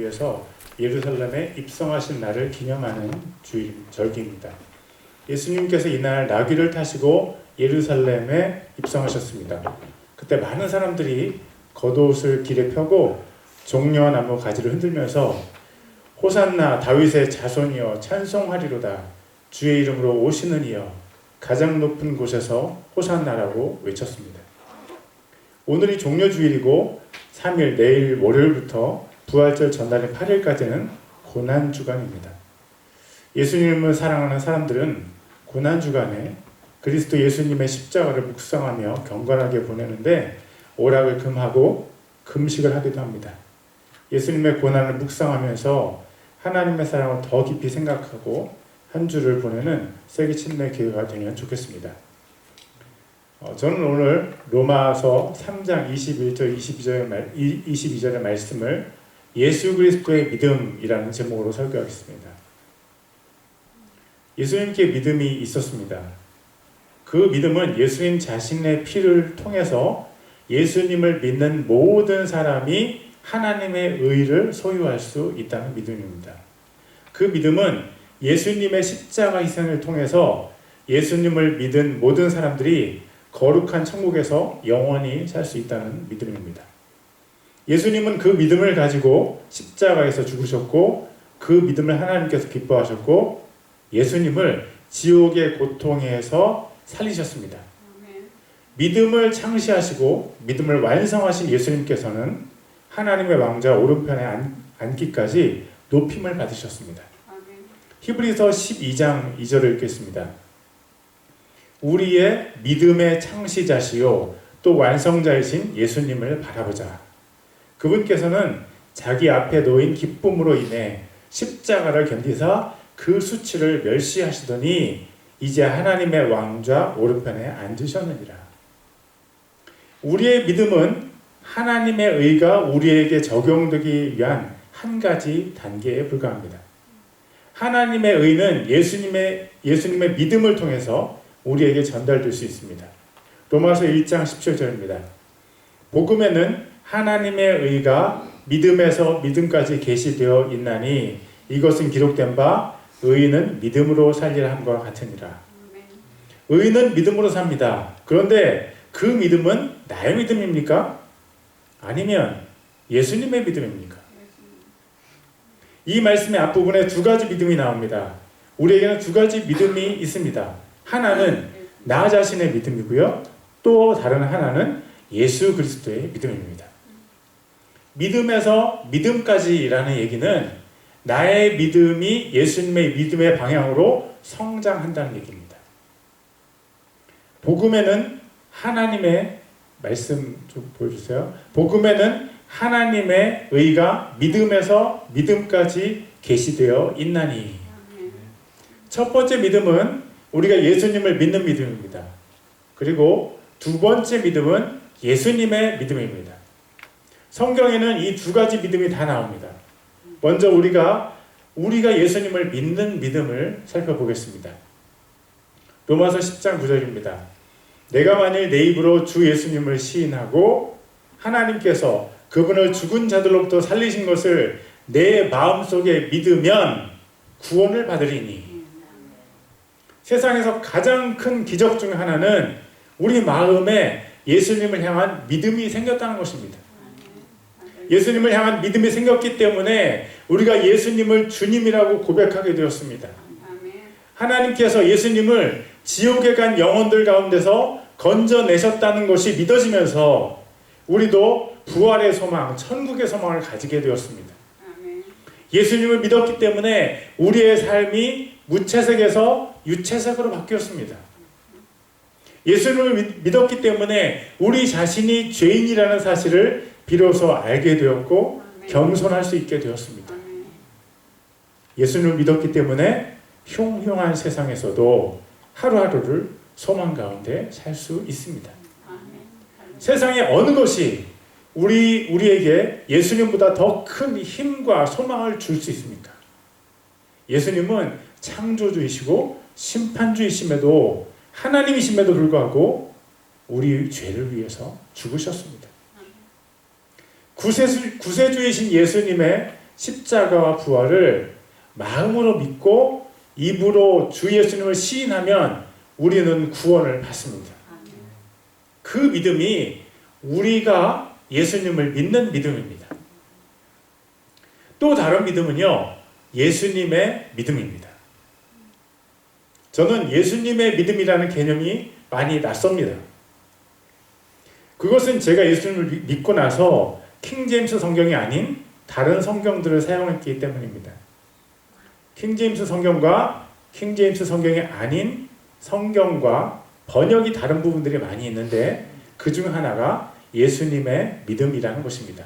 위해서 예루살렘에 입성하신 날을 기념하는 절기입니다. 예수님께서 이날 나귀를 타시고 예루살렘에 입성하셨습니다. 그때 많은 사람들이 겉옷을 길에 펴고 종려나무 가지를 흔들면서 호산나 다윗의 자손이여 찬송하리로다 주의 이름으로 오시는 이여 가장 높은 곳에서 호산나라고 외쳤습니다. 오늘이 종려주일이고 3일 내일 월요일부터 부활절 전날인 8일까지는 고난주간입니다. 예수님을 사랑하는 사람들은 고난주간에 그리스도 예수님의 십자가를 묵상하며 경건하게 보내는데 오락을 금하고 금식을 하기도 합니다. 예수님의 고난을 묵상하면서 하나님의 사랑을 더 깊이 생각하고 한 주를 보내는 세기 침례 기회가 되면 좋겠습니다. 저는 오늘 로마서 3장 21절 22절의 말씀을 예수 그리스도의 믿음이라는 제목으로 설교하겠습니다. 예수님께 믿음이 있었습니다. 그 믿음은 예수님 자신의 피를 통해서 예수님을 믿는 모든 사람이 하나님의 의를 소유할 수 있다는 믿음입니다. 그 믿음은 예수님의 십자가 희생을 통해서 예수님을 믿은 모든 사람들이 거룩한 천국에서 영원히 살 수 있다는 믿음입니다. 예수님은 그 믿음을 가지고 십자가에서 죽으셨고 그 믿음을 하나님께서 기뻐하셨고 예수님을 지옥의 고통에서 살리셨습니다. 믿음을 창시하시고 믿음을 완성하신 예수님께서는 하나님의 왕자 오른편에 앉기까지 높임을 받으셨습니다. 히브리서 12장 2절을 읽겠습니다. 우리의 믿음의 창시자시요 또 완성자이신 예수님을 바라보자. 그분께서는 자기 앞에 놓인 기쁨으로 인해 십자가를 견디사 그 수치를 멸시하시더니 이제 하나님의 왕좌 오른편에 앉으셨느니라. 우리의 믿음은 하나님의 의가 우리에게 적용되기 위한 한 가지 단계에 불과합니다. 하나님의 의는 예수님의 믿음을 통해서 우리에게 전달될 수 있습니다. 로마서 1장 17절입니다. 복음에는 하나님의 의가 믿음에서 믿음까지 계시되어 있나니 이것은 기록된 바 의인은 믿음으로 살리라 함과 같으니라. 의인은 믿음으로 삽니다. 그런데 그 믿음은 나의 믿음입니까? 아니면 예수님의 믿음입니까? 이 말씀의 앞부분에 두 가지 믿음이 나옵니다. 우리에게는 두 가지 믿음이 있습니다. 하나는 나 자신의 믿음이고요. 또 다른 하나는 예수 그리스도의 믿음입니다. 믿음에서 믿음까지라는 얘기는 나의 믿음이 예수님의 믿음의 방향으로 성장한다는 얘기입니다. 복음에는 하나님의 말씀 좀 보여주세요. 복음에는 하나님의 의가 믿음에서 믿음까지 계시되어 있나니. 첫 번째 믿음은 우리가 예수님을 믿는 믿음입니다. 그리고 두 번째 믿음은 예수님의 믿음입니다. 성경에는 이 두 가지 믿음이 다 나옵니다. 먼저 우리가 예수님을 믿는 믿음을 살펴보겠습니다. 로마서 10장 9절입니다. 내가 만일 내 입으로 주 예수님을 시인하고 하나님께서 그분을 죽은 자들로부터 살리신 것을 내 마음속에 믿으면 구원을 받으리니. 세상에서 가장 큰 기적 중 하나는 우리 마음에 예수님을 향한 믿음이 생겼다는 것입니다. 예수님을 향한 믿음이 생겼기 때문에 우리가 예수님을 주님이라고 고백하게 되었습니다. 하나님께서 예수님을 지옥에 간 영혼들 가운데서 건져내셨다는 것이 믿어지면서 우리도 부활의 소망, 천국의 소망을 가지게 되었습니다. 예수님을 믿었기 때문에 우리의 삶이 무채색에서 유채색으로 바뀌었습니다. 예수님을 믿었기 때문에 우리 자신이 죄인이라는 사실을 비로소 알게 되었고 겸손할 수 있게 되었습니다. 예수님을 믿었기 때문에 흉흉한 세상에서도 하루하루를 소망 가운데 살 수 있습니다. 세상의 어느 것이 우리에게 예수님보다 더 큰 힘과 소망을 줄 수 있습니까? 예수님은 창조주이시고 심판주이심에도 하나님이심에도 불구하고 우리 죄를 위해서 죽으셨습니다. 구세주이신 예수님의 십자가와 부활을 마음으로 믿고 입으로 주 예수님을 시인하면 우리는 구원을 받습니다. 그 믿음이 우리가 예수님을 믿는 믿음입니다. 또 다른 믿음은요, 예수님의 믿음입니다. 저는 예수님의 믿음이라는 개념이 많이 낯섭니다. 그것은 제가 예수님을 믿고 나서 킹제임스 성경이 아닌 다른 성경들을 사용했기 때문입니다. 킹제임스 성경과 킹제임스 성경이 아닌 성경과 번역이 다른 부분들이 많이 있는데 그 중 하나가 예수님의 믿음이라는 것입니다.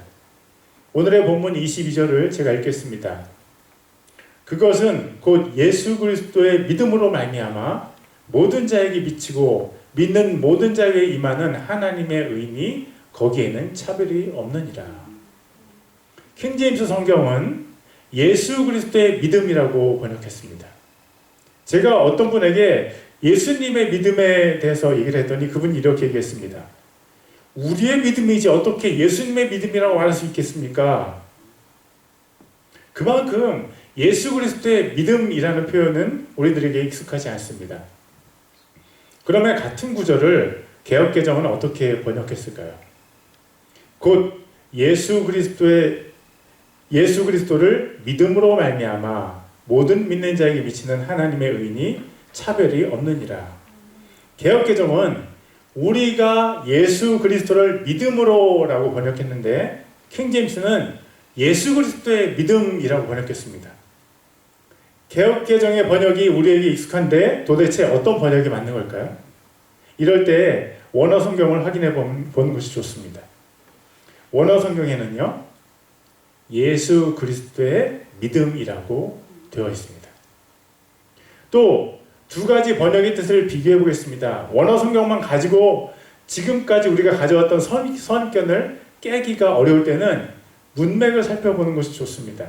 오늘의 본문 22절을 제가 읽겠습니다. 그것은 곧 예수 그리스도의 믿음으로 말미암아 모든 자에게 미치고 믿는 모든 자에게 임하는 하나님의 의니 거기에는 차별이 없느니라. 킹제임스 성경은 예수 그리스도의 믿음이라고 번역했습니다. 제가 어떤 분에게 예수님의 믿음에 대해서 얘기를 했더니 그분이 이렇게 얘기했습니다. 우리의 믿음이지 어떻게 예수님의 믿음이라고 말할 수 있겠습니까? 그만큼 예수 그리스도의 믿음이라는 표현은 우리들에게 익숙하지 않습니다. 그러면 같은 구절을 개역개정은 어떻게 번역했을까요? 곧 예수 그리스도를 믿음으로 말미암아 모든 믿는 자에게 미치는 하나님의 의니 차별이 없느니라. 개역개정은 우리가 예수 그리스도를 믿음으로라고 번역했는데 킹제임스는 예수 그리스도의 믿음이라고 번역했습니다. 개역개정의 번역이 우리에게 익숙한데 도대체 어떤 번역이 맞는 걸까요? 이럴 때 원어 성경을 확인해 보는 것이 좋습니다. 원어 성경에는요, 예수 그리스도의 믿음이라고 되어 있습니다. 또 두 가지 번역의 뜻을 비교해 보겠습니다. 원어 성경만 가지고 지금까지 우리가 가져왔던 선입견을 깨기가 어려울 때는 문맥을 살펴보는 것이 좋습니다.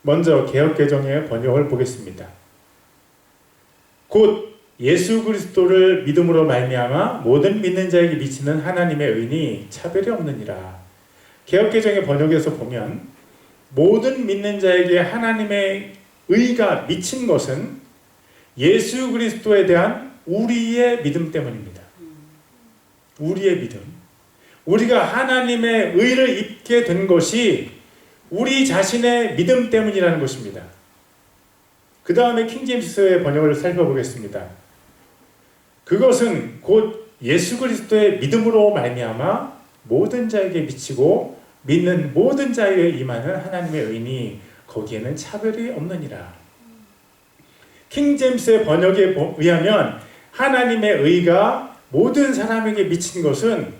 먼저 개역개정의 번역을 보겠습니다. 곧 예수 그리스도를 믿음으로 말미암아 모든 믿는 자에게 미치는 하나님의 의니 차별이 없느니라. 개역개정의 번역에서 보면 모든 믿는 자에게 하나님의 의가 미친 것은 예수 그리스도에 대한 우리의 믿음 때문입니다. 우리의 믿음. 우리가 하나님의 의를 입게 된 것이 우리 자신의 믿음 때문이라는 것입니다. 그 다음에 킹제임스의 번역을 살펴보겠습니다. 그것은 곧 예수 그리스도의 믿음으로 말미암아 모든 자에게 미치고 믿는 모든 자에게 임하는 하나님의 의니 거기에는 차별이 없느니라. 킹제임스의 번역에 의하면 하나님의 의가 모든 사람에게 미친 것은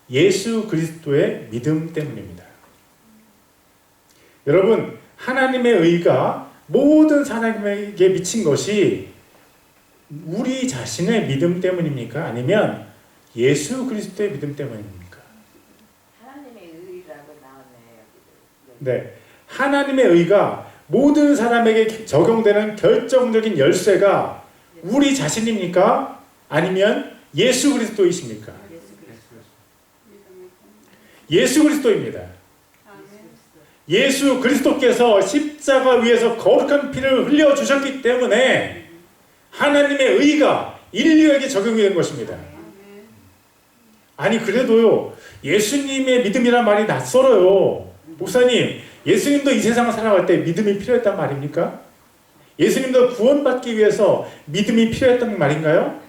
예수 그리스도의 믿음 때문입니다. 여러분, 하나님의 의가 모든 사람에게 미친 것이 우리 자신의 믿음 때문입니까? 아니면 예수 그리스도의 믿음 때문입니까? 하나님의 의라고 나오네요. 네, 하나님의 의가 모든 사람에게 적용되는 결정적인 열쇠가 우리 자신입니까? 아니면 예수 그리스도이십니까? 예수 그리스도입니다. 예수 그리스도께서 십자가 위에서 거룩한 피를 흘려주셨기 때문에 하나님의 의가 인류에게 적용이 된 것입니다. 아니 그래도요, 예수님의 믿음이란 말이 낯설어요. 목사님, 예수님도 이 세상을 살아갈 때 믿음이 필요했단 말입니까? 예수님도 구원받기 위해서 믿음이 필요했단 말인가요?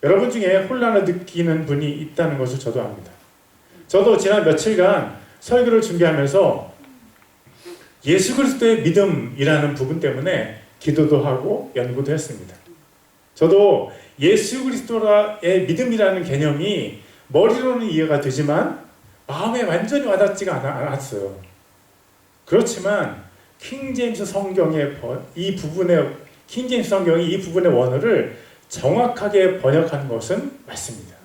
여러분 중에 혼란을 느끼는 분이 있다는 것을 저도 압니다. 저도 지난 며칠간 설교를 준비하면서 예수 그리스도의 믿음이라는 부분 때문에 기도도 하고 연구도 했습니다. 저도 예수 그리스도의 믿음이라는 개념이 머리로는 이해가 되지만 마음에 완전히 와닿지가 않았어요. 그렇지만 킹제임스 성경의 킹제임스 성경이 이 부분의 원어를 정확하게 번역한 것은 맞습니다.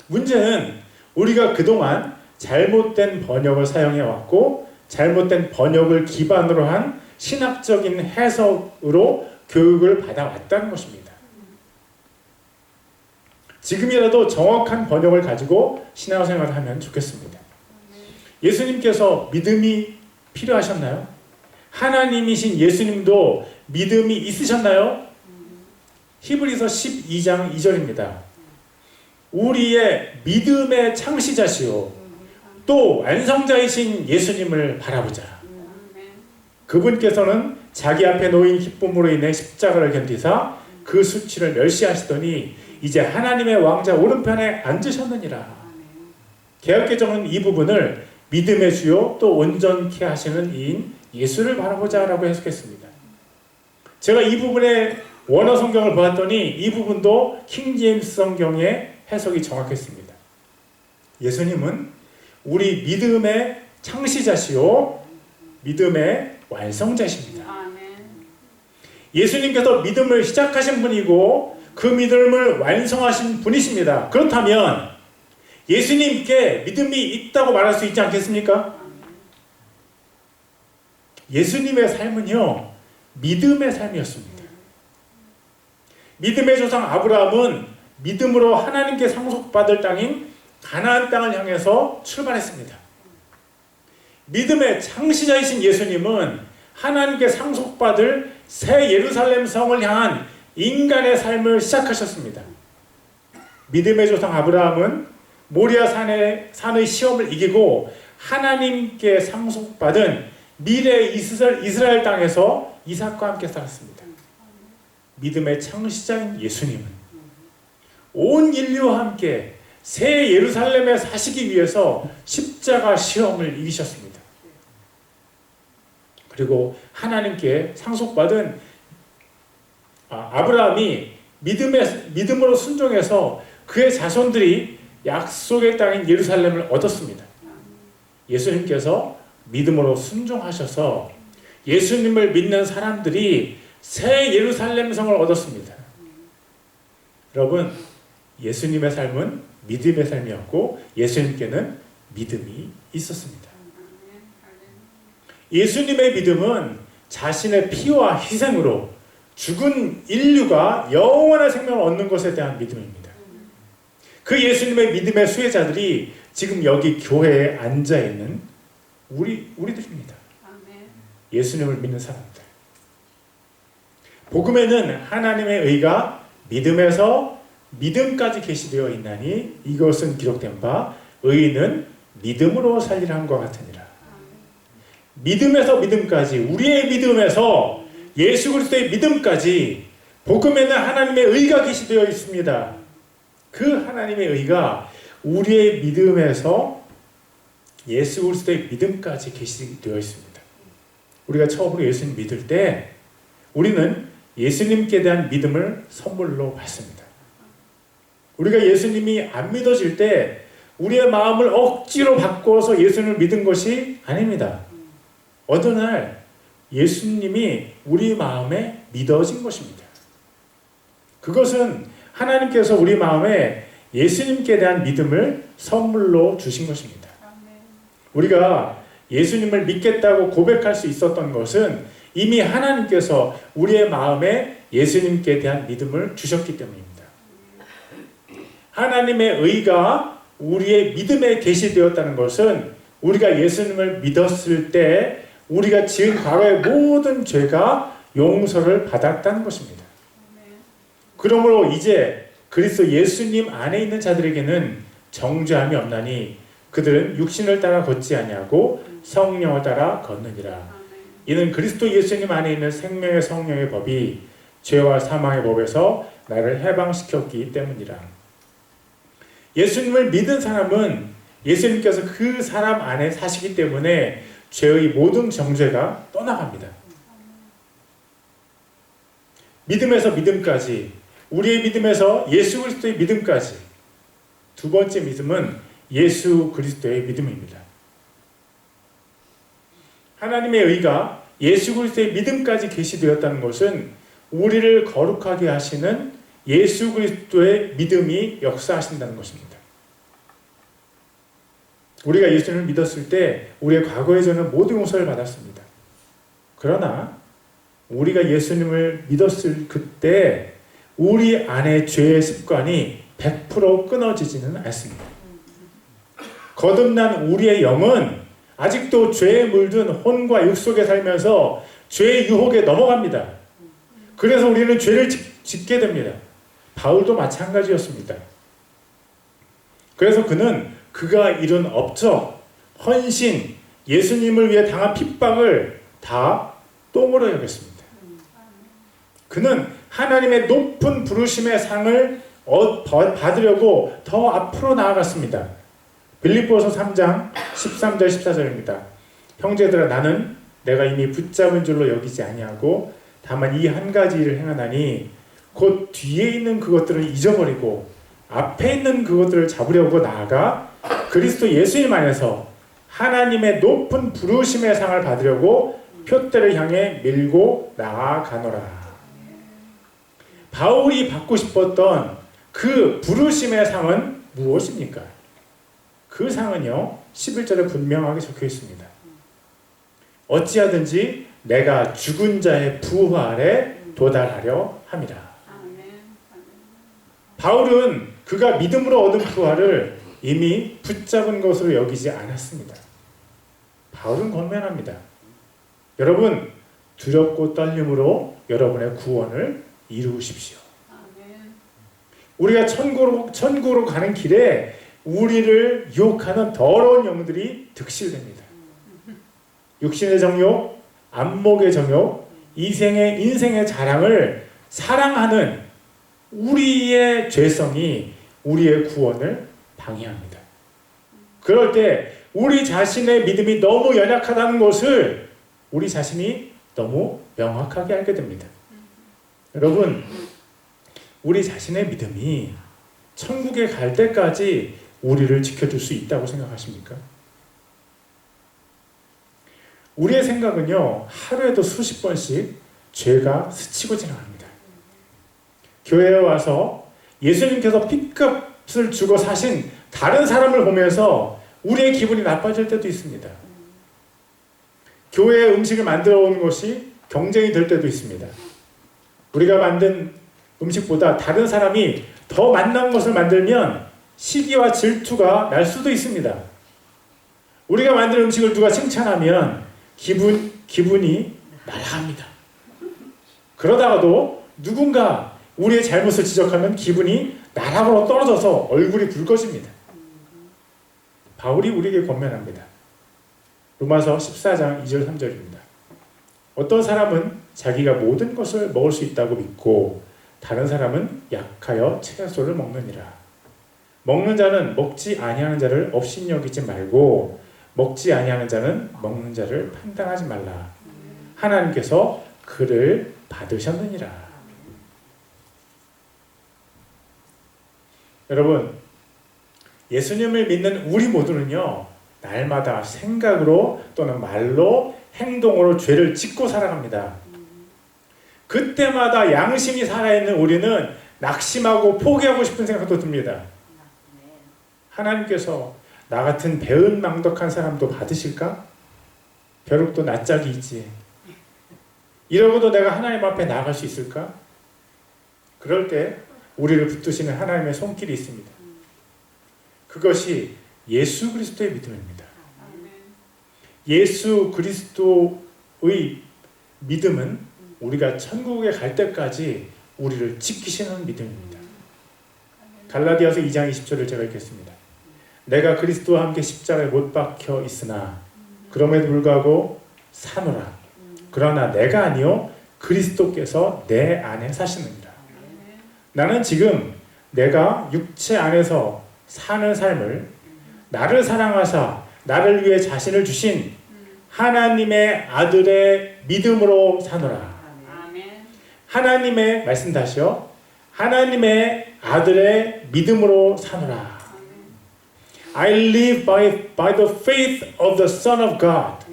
문제는 우리가 그동안 잘못된 번역을 사용해 왔고 잘못된 번역을 기반으로 한 신학적인 해석으로 교육을 받아왔다는 것입니다. 지금이라도 정확한 번역을 가지고 신앙생활을 하면 좋겠습니다. 예수님께서 믿음이 필요하셨나요? 하나님이신 예수님도 믿음이 있으셨나요? 히브리서 12장 2절입니다. 우리의 믿음의 창시자시오 또 완성자이신 예수님을 바라보자. 그분께서는 자기 앞에 놓인 기쁨으로 인해 십자가를 견디사 그 수치를 멸시하시더니 이제 하나님의 왕자 오른편에 앉으셨느니라. 개역개정은 이 부분을 믿음의 주요 또 온전케 하시는 이인 예수를 바라보자 라고 해석했습니다. 제가 이 부분의 원어 성경을 보았더니 이 부분도 킹제임스 성경의 해석이 정확했습니다. 예수님은 우리 믿음의 창시자시요 믿음의 완성자십니다. 예수님께서 믿음을 시작하신 분이고 그 믿음을 완성하신 분이십니다. 그렇다면 예수님께 믿음이 있다고 말할 수 있지 않겠습니까? 예수님의 삶은요 믿음의 삶이었습니다. 믿음의 조상 아브라함은 믿음으로 하나님께 상속받을 땅인 가나안 땅을 향해서 출발했습니다. 믿음의 창시자이신 예수님은 하나님께 상속받을 새 예루살렘 성을 향한 인간의 삶을 시작하셨습니다. 믿음의 조상 아브라함은 모리아 산의 시험을 이기고 하나님께 상속받은 미래의 이스라엘 땅에서 이삭과 함께 살았습니다. 믿음의 창시자인 예수님은 온 인류와 함께 새 예루살렘에 사시기 위해서 십자가 시험을 이기셨습니다. 그리고 하나님께 상속받은 아브라함이 믿음으로 순종해서 그의 자손들이 약속의 땅인 예루살렘을 얻었습니다. 예수님께서 믿음으로 순종하셔서 예수님을 믿는 사람들이 새 예루살렘 성을 얻었습니다. 여러분, 예수님의 삶은 믿음의 삶이었고 예수님께는 믿음이 있었습니다. 예수님의 믿음은 자신의 피와 희생으로 죽은 인류가 영원한 생명을 얻는 것에 대한 믿음입니다. 그 예수님의 믿음의 수혜자들이 지금 여기 교회에 앉아있는 우리들입니다. 예수님을 믿는 사람들. 복음에는 하나님의 의가 믿음에서 믿음까지 계시되어 있나니 이것은 기록된 바 의인은 믿음으로 살리라 함과 같으니라. 믿음에서 믿음까지, 우리의 믿음에서 예수 그리스도의 믿음까지 복음에는 하나님의 의가 계시되어 있습니다. 그 하나님의 의가 우리의 믿음에서 예수 그리스도의 믿음까지 계시되어 있습니다. 우리가 처음으로 예수님 믿을 때 우리는 예수님께 대한 믿음을 선물로 받습니다. 우리가 예수님이 안 믿어질 때 우리의 마음을 억지로 바꿔서 예수님을 믿은 것이 아닙니다. 어느 날 예수님이 우리 마음에 믿어진 것입니다. 그것은 하나님께서 우리 마음에 예수님께 대한 믿음을 선물로 주신 것입니다. 우리가 예수님을 믿겠다고 고백할 수 있었던 것은 이미 하나님께서 우리의 마음에 예수님께 대한 믿음을 주셨기 때문입니다. 하나님의 의가 우리의 믿음에 계시되었다는 것은 우리가 예수님을 믿었을 때 우리가 지은 과거의 모든 죄가 용서를 받았다는 것입니다. 그러므로 이제 그리스도 예수님 안에 있는 자들에게는 정죄함이 없나니 그들은 육신을 따라 걷지 아니하고 성령을 따라 걷느니라. 이는 그리스도 예수님 안에 있는 생명의 성령의 법이 죄와 사망의 법에서 나를 해방시켰기 때문이라. 예수님을 믿은 사람은 예수님께서 그 사람 안에 사시기 때문에 죄의 모든 정죄가 떠나갑니다. 믿음에서 믿음까지, 우리의 믿음에서 예수 그리스도의 믿음까지. 두 번째 믿음은 예수 그리스도의 믿음입니다. 하나님의 의가 예수 그리스도의 믿음까지 계시되었다는 것은 우리를 거룩하게 하시는 예수 그리스도의 믿음이 역사하신다는 것입니다. 우리가 예수님을 믿었을 때 우리의 과거의 죄는 모두 용서를 받았습니다. 그러나 우리가 예수님을 믿었을 그때 우리 안에 죄의 습관이 100% 끊어지지는 않습니다. 거듭난 우리의 영은 아직도 죄에 물든 혼과 육 속에 살면서 죄의 유혹에 넘어갑니다. 그래서 우리는 죄를 짓게 됩니다. 바울도 마찬가지였습니다. 그래서 그는 그가 이룬 업적, 헌신, 예수님을 위해 당한 핍박을 다 똥으로 여겼습니다. 그는 하나님의 높은 부르심의 상을 받으려고 더 앞으로 나아갔습니다. 빌립보서 3장 13절 14절입니다. 형제들아 나는 내가 이미 붙잡은 줄로 여기지 아니하고 다만 이 한 가지 일을 행하나니 곧 뒤에 있는 그것들을 잊어버리고 앞에 있는 그것들을 잡으려고 나아가 그리스도 예수님 안에서 하나님의 높은 부르심의 상을 받으려고 표대를 향해 밀고 나아가노라. 바울이 받고 싶었던 그 부르심의 상은 무엇입니까? 그 상은요 11절에 분명하게 적혀 있습니다. 어찌하든지 내가 죽은 자의 부활에 도달하려 함이라. 바울은 그가 믿음으로 얻은 부활을 이미 붙잡은 것으로 여기지 않았습니다. 바울은 권면합니다. 여러분 두렵고 떨림으로 여러분의 구원을 이루십시오. 우리가 천국으로 가는 길에 우리를 유혹하는 더러운 영들이 득실됩니다. 육신의 정욕, 안목의 정욕, 인생의 자랑을 사랑하는 우리의 죄성이 우리의 구원을 방해합니다. 그럴 때 우리 자신의 믿음이 너무 연약하다는 것을 우리 자신이 너무 명확하게 알게 됩니다. 여러분, 우리 자신의 믿음이 천국에 갈 때까지 우리를 지켜줄 수 있다고 생각하십니까? 우리의 생각은요, 하루에도 수십 번씩 죄가 스치고 지나갑니다. 교회에 와서 예수님께서 핏값을 주고 사신 다른 사람을 보면서 우리의 기분이 나빠질 때도 있습니다. 교회에 음식을 만들어 오는 것이 경쟁이 될 때도 있습니다. 우리가 만든 음식보다 다른 사람이 더 맛난 것을 만들면 시기와 질투가 날 수도 있습니다. 우리가 만든 음식을 누가 칭찬하면 기분이 날아갑니다. 그러다가도 누군가 우리의 잘못을 지적하면 기분이 나락으로 떨어져서 얼굴이 붉어집니다. 바울이 우리에게 권면합니다. 로마서 14장 2절 3절입니다. 어떤 사람은 자기가 모든 것을 먹을 수 있다고 믿고 다른 사람은 약하여 채소를 먹느니라. 먹는 자는 먹지 아니하는 자를 업신여기지 말고 먹지 아니하는 자는 먹는 자를 판단하지 말라. 하나님께서 그를 받으셨느니라. 여러분, 예수님을 믿는 우리 모두는요, 날마다 생각으로 또는 말로 행동으로 죄를 짓고 살아갑니다. 그때마다 양심이 살아있는 우리는 낙심하고 포기하고 싶은 생각도 듭니다. 하나님께서 나 같은 배은망덕한 사람도 받으실까? 벼룩도 낯짝이 있지. 이러고도 내가 하나님 앞에 나아갈 수 있을까? 그럴 때 우리를 붙드시는 하나님의 손길이 있습니다. 그것이 예수 그리스도의 믿음입니다. 예수 그리스도의 믿음은 우리가 천국에 갈 때까지 우리를 지키시는 믿음입니다. 갈라디아서 2장 20절을 제가 읽겠습니다. 내가 그리스도와 함께 십자가에 못 박혀 있으나 그럼에도 불구하고 사노라. 그러나 내가 아니요 그리스도께서 내 안에 사시느니라. 나는 지금 내가 육체 안에서 사는 삶을 나를 사랑하사 나를 위해 자신을 주신 하나님의 아들의 믿음으로 사노라. 하나님의 말씀 다시요. 하나님의 아들의 믿음으로 사노라. I live by the faith of the Son of God.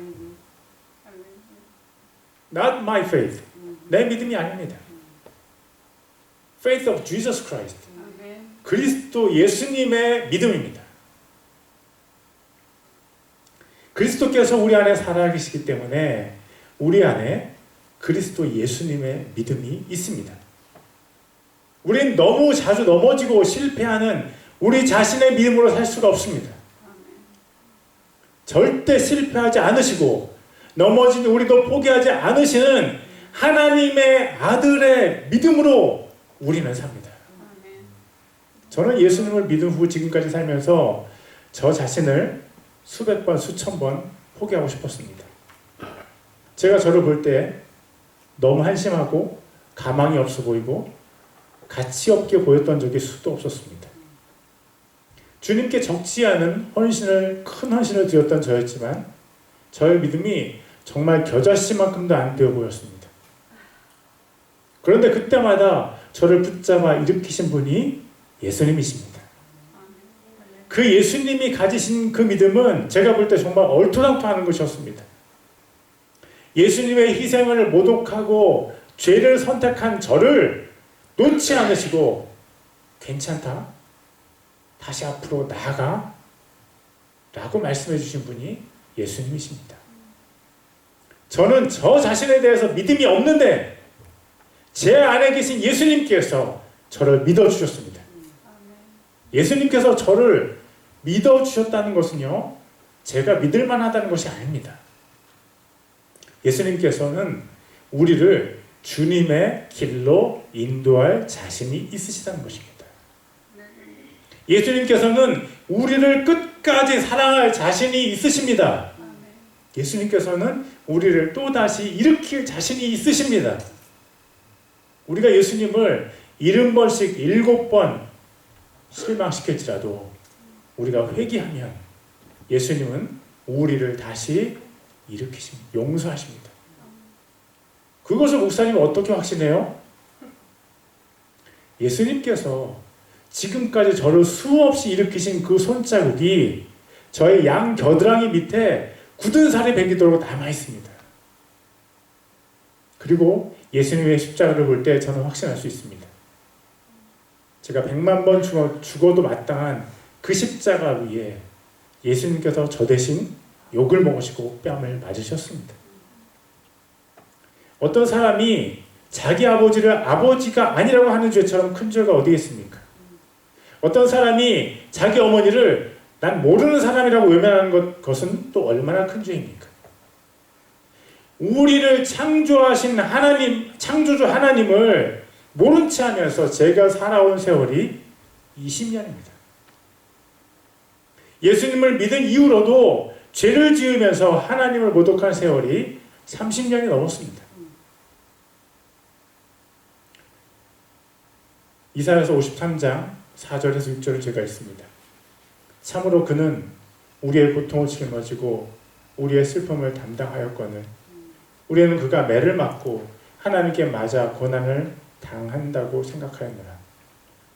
Not my faith. 내 믿음이 아닙니다. Faith of Jesus Christ. 그리스도 예수님의 믿음입니다. 그리스도께서 우리 안에 살아계시기 때문에 우리 안에 그리스도 예수님의 믿음이 있습니다. 우린 너무 자주 넘어지고 실패하는 우리 자신의 믿음으로 살 수가 없습니다. 절대 실패하지 않으시고 넘어진 우리도 포기하지 않으시는 하나님의 아들의 믿음으로 우리는 삽니다. 저는 예수님을 믿은 후 지금까지 살면서 저 자신을 수백 번, 수천 번 포기하고 싶었습니다. 제가 저를 볼 때 너무 한심하고 가망이 없어 보이고 가치 없게 보였던 적이 수도 없었습니다. 주님께 적지 않은 큰 헌신을 드렸던 저였지만 저의 믿음이 정말 겨자씨만큼도 안 되어 보였습니다. 그런데 그때마다 저를 붙잡아 일으키신 분이 예수님이십니다. 그 예수님이 가지신 그 믿음은 제가 볼 때 정말 얼토당토하는 것이었습니다. 예수님의 희생을 모독하고 죄를 선택한 저를 놓지 않으시고 괜찮다, 다시 앞으로 나아가 라고 말씀해 주신 분이 예수님이십니다. 저는 저 자신에 대해서 믿음이 없는데 제 안에 계신 예수님께서 저를 믿어주셨습니다. 예수님께서 저를 믿어주셨다는 것은요, 제가 믿을만 하다는 것이 아닙니다. 예수님께서는 우리를 주님의 길로 인도할 자신이 있으시다는 것입니다. 예수님께서는 우리를 끝까지 사랑할 자신이 있으십니다. 예수님께서는 우리를 또다시 일으킬 자신이 있으십니다. 우리가 예수님을 70번씩 7번 실망시킬지라도 우리가 회개하면 예수님은 우리를 다시 일으키십니다. 용서하십니다. 그것을 목사님은 어떻게 확신해요? 예수님께서 지금까지 저를 수없이 일으키신 그 손자국이 저의 양 겨드랑이 밑에 굳은 살이 배기도록 남아있습니다. 그리고 예수님의 십자가를 볼 때 저는 확신할 수 있습니다. 제가 100만 번 죽어도 마땅한 그 십자가 위에 예수님께서 저 대신 욕을 먹으시고 뺨을 맞으셨습니다. 어떤 사람이 자기 아버지를 아버지가 아니라고 하는 죄처럼 큰 죄가 어디 있습니까? 어떤 사람이 자기 어머니를 난 모르는 사람이라고 외면하는 것은 또 얼마나 큰 죄입니까? 우리를 창조하신 하나님, 창조주 하나님을 모른 채 하면서 제가 살아온 세월이 20년입니다. 예수님을 믿은 이후로도 죄를 지으면서 하나님을 모독한 세월이 30년이 넘었습니다. 이사야서 53장 4절에서 6절을 제가 읽습니다. 참으로 그는 우리의 고통을 짊어지고 우리의 슬픔을 담당하였거늘 우리는 그가 매를 맞고 하나님께 맞아 고난을 당한다고 생각하였노라.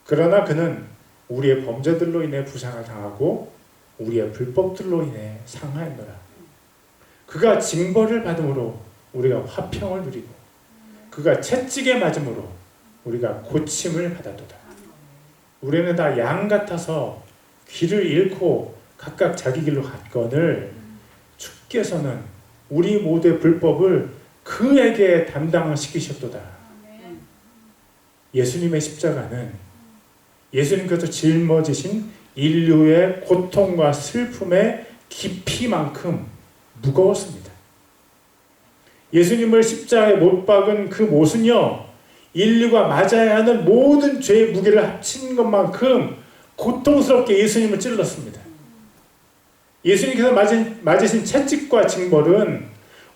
그러나 그는 우리의 범죄들로 인해 부상을 당하고 우리의 불법들로 인해 상하였노라. 그가 징벌을 받음으로 우리가 화평을 누리고 그가 채찍에 맞음으로 우리가 고침을 받았도다. 우리는 다 양 같아서 길을 잃고 각각 자기 길로 갔거늘 주께서는 우리 모두의 불법을 그에게 담당시키셨도다. 예수님의 십자가는 예수님께서 짊어지신 인류의 고통과 슬픔의 깊이만큼 무거웠습니다. 예수님을 십자가에 못 박은 그 못은요, 인류가 맞아야 하는 모든 죄의 무게를 합친 것만큼 고통스럽게 예수님을 찔렀습니다. 예수님께서 맞으신 채찍과 징벌은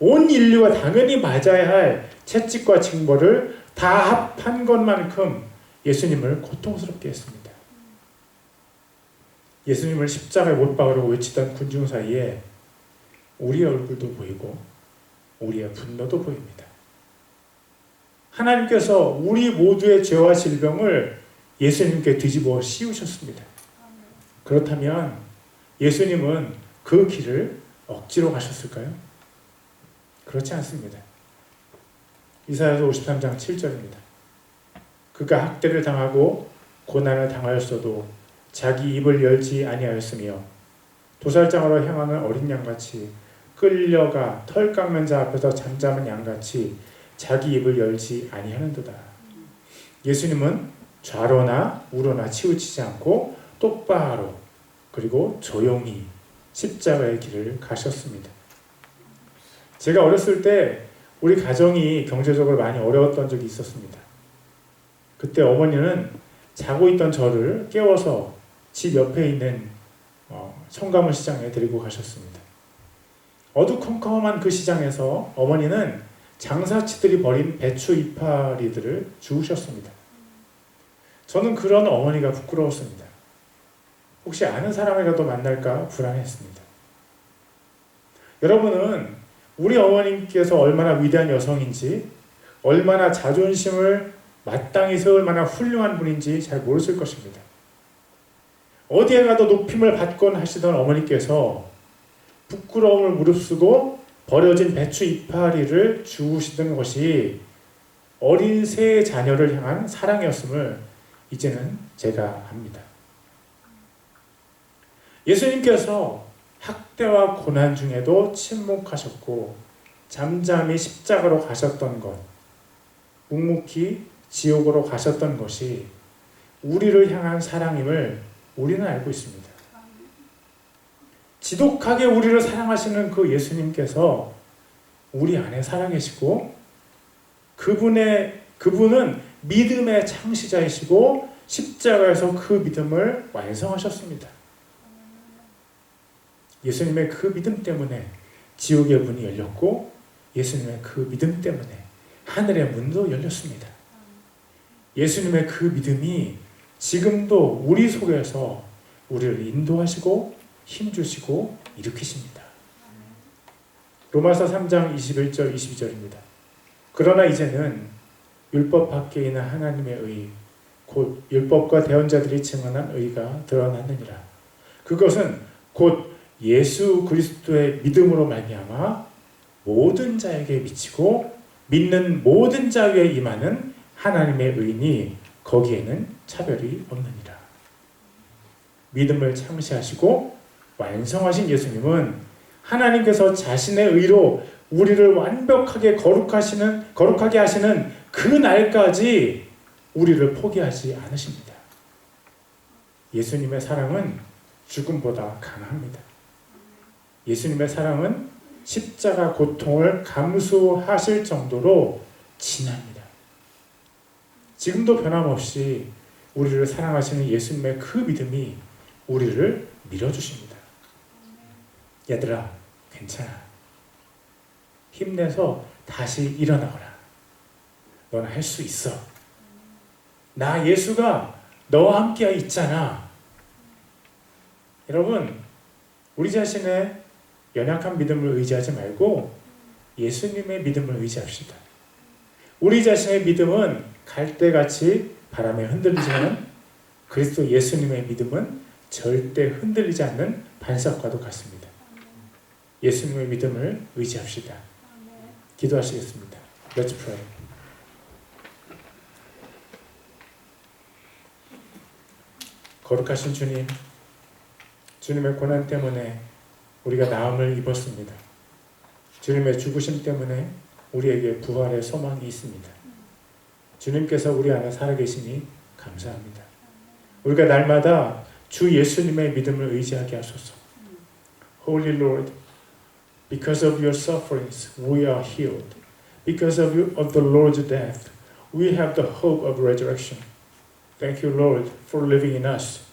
온 인류가 당연히 맞아야 할 채찍과 징벌을 다 합한 것만큼 예수님을 고통스럽게 했습니다. 예수님을 십자가에 못 박으라고 외치던 군중 사이에 우리의 얼굴도 보이고 우리의 분노도 보입니다. 하나님께서 우리 모두의 죄와 질병을 예수님께 뒤집어 씌우셨습니다. 그렇다면 예수님은 그 길을 억지로 가셨을까요? 그렇지 않습니다. 이사야서 53장 7절입니다. 그가 학대를 당하고 고난을 당하였어도 자기 입을 열지 아니하였으며 도살장으로 향하는 어린 양같이 끌려가 털 깎는 자 앞에서 잠잠한 양같이 자기 입을 열지 아니하는도다. 예수님은 좌로나 우로나 치우치지 않고 똑바로 그리고 조용히 십자가의 길을 가셨습니다. 제가 어렸을 때 우리 가정이 경제적으로 많이 어려웠던 적이 있었습니다. 그때 어머니는 자고 있던 저를 깨워서 집 옆에 있는 청가문 시장에 데리고 가셨습니다. 어두컴컴한 그 시장에서 어머니는 장사치들이 버린 배추 이파리들을 주우셨습니다. 저는 그런 어머니가 부끄러웠습니다. 혹시 아는 사람이라도 만날까 불안했습니다. 여러분은 우리 어머님께서 얼마나 위대한 여성인지, 얼마나 자존심을 마땅히 세울 만한 훌륭한 분인지 잘 모르실 것입니다. 어디에 가도 높임을 받곤 하시던 어머니께서 부끄러움을 무릅쓰고 버려진 배추 이파리를 주우시던 것이 어린 새 자녀를 향한 사랑이었음을 이제는 제가 압니다. 예수님께서 학대와 고난 중에도 침묵하셨고 잠잠히 십자가로 가셨던 것, 묵묵히 지옥으로 가셨던 것이 우리를 향한 사랑임을 우리는 알고 있습니다. 지독하게 우리를 사랑하시는 그 예수님께서 우리 안에 살아계시고 그분은 믿음의 창시자이시고 십자가에서 그 믿음을 완성하셨습니다. 예수님의 그 믿음 때문에 지옥의 문이 열렸고 예수님의 그 믿음 때문에 하늘의 문도 열렸습니다. 예수님의 그 믿음이 지금도 우리 속에서 우리를 인도하시고 힘주시고 일으키십니다. 로마서 3장 21절 22절입니다. 그러나 이제는 율법 밖에 있는 하나님의 의, 곧 율법과 대언자들이 증언한 의가 드러났느니라. 그것은 곧 예수 그리스도의 믿음으로 말미암아 모든 자에게 미치고 믿는 모든 자 위에 임하는 하나님의 의니 거기에는 차별이 없느니라. 믿음을 창시하시고 완성하신 예수님은 하나님께서 자신의 의로 우리를 완벽하게 거룩하게 하시는 그 날까지 우리를 포기하지 않으십니다. 예수님의 사랑은 죽음보다 강합니다. 예수님의 사랑은 십자가 고통을 감수하실 정도로 진합니다. 지금도 변함없이 우리를 사랑하시는 예수님의 그 믿음이 우리를 밀어주십니다. 얘들아, 괜찮아. 힘내서 다시 일어나거라. 넌 할 수 있어. 나 예수가 너와 함께 있잖아. 여러분, 우리 자신의 연약한 믿음을 의지하지 말고 예수님의 믿음을 의지합시다. 우리 자신의 믿음은 갈대같이 바람에 흔들리지만 그리스도 예수님의 믿음은 절대 흔들리지 않는 반석과도 같습니다. 예수님의 믿음을 의지합시다. 기도하시겠습니다. Let's pray. 거룩하신 주님, 주님의 고난 때문에 우리가 나음을 입었습니다. 주님의 죽으심 때문에 우리에게 부활의 소망이 있습니다. 주님께서 우리 안에 살아계시니 감사합니다. 우리가 날마다 주 예수님의 믿음을 의지하게 하소서. Holy Lord, because of your sufferings, we are healed. Because of the Lord's death, we have the hope of resurrection. Thank you, Lord, for living in us.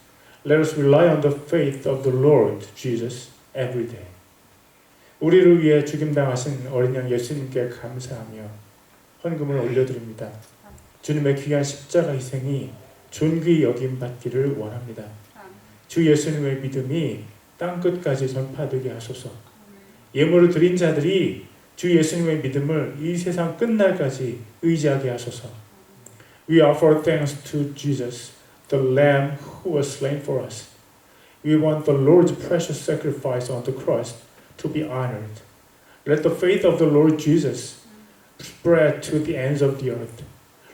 Let us rely on the faith of the Lord Jesus every day. 우리를 위해 죽임당하신 어린 양 예수님께 감사하며 헌금을 올려드립니다. 주님의 귀한 십자가 희생이 존귀 여김받기를 원합니다. 주 예수님의 믿음이 땅끝까지 전파되게 하소서. 예물을 드린 자들이 주 예수님의 믿음을 이 세상 끝날까지 의지하게 하소서. We offer thanks to Jesus, the Lamb who was slain for us. We want the Lord's precious sacrifice on the cross to be honored. Let the faith of the Lord Jesus spread to the ends of the earth.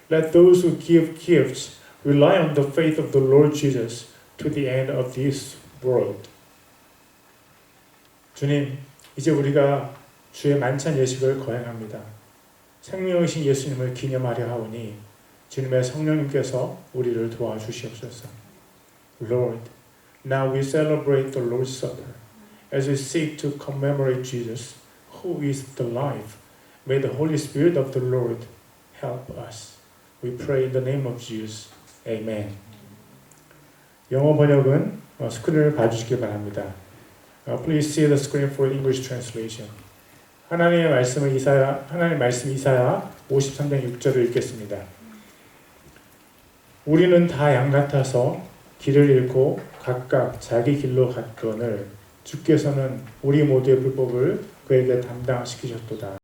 Let those who give gifts rely on the faith of the Lord Jesus to the end of this world. 주님, 이제 우리가 주의 만찬 예식을 거행합니다. 생명이신 예수님을 기념하려 하오니 주님의 성령님께서 우리를 도와주시옵소서. Lord, now we celebrate the Lord's Supper. as we seek to commemorate Jesus, who is the life. May the Holy Spirit of the Lord help us. We pray in the name of Jesus. Amen. 영어 번역은 스크린을 봐주시기 바랍니다. Please see the screen for English translation. 하나님의 말씀 이사야 53장 6절을 읽겠습니다. 우리는 다 양 같아서 길을 잃고 각각 자기 길로 갔거늘 주께서는 우리 모두의 불법을 그에게 담당시키셨도다.